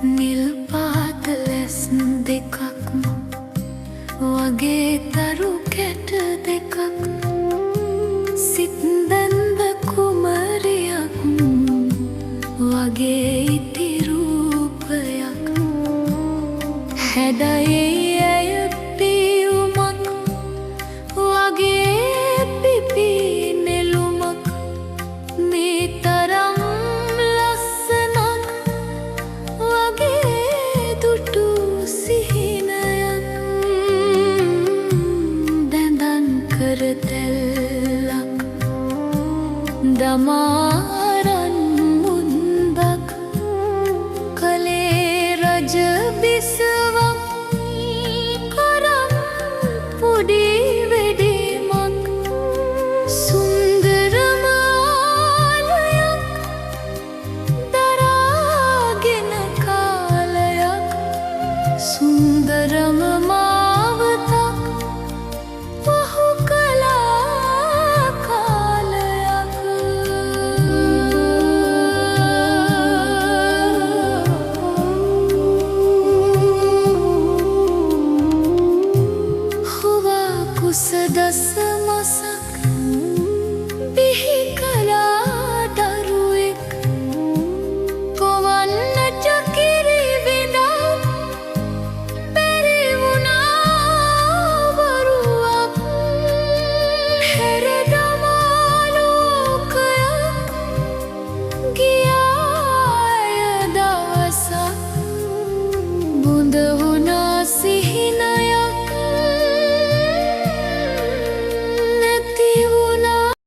නිල් පාට ලැස් දෙකක් වගේ තරු කැට දෙකක් සිත් බැඳ කුමරියක් වගේ ඉති රූපයක් හැඩයේ ඇය පියුමක් වගේ පිපි නෙළුමක් මේ තරම් ලස්සනක් වගේ දුටු සිහිනයක් දැඳන් කර තැල්ලක් දමාරන් මුන්දක් කලේ රජ බිසවක් කරම් පොඩි වෙඩිමක් සුන්දරම ආලයක් දරාගෙන කාලයක් සුන්දරම මාවතක් වහු කළා කාලයක් හුවා කුස දස මසක් බිහි කළා දරුවෙක් පොවන්නට කිරි විඳා බැරි වුණා වරුවක් හැර දමා ලෝකයක් ගියා එය දවසක් බුඳ වුණා සිහින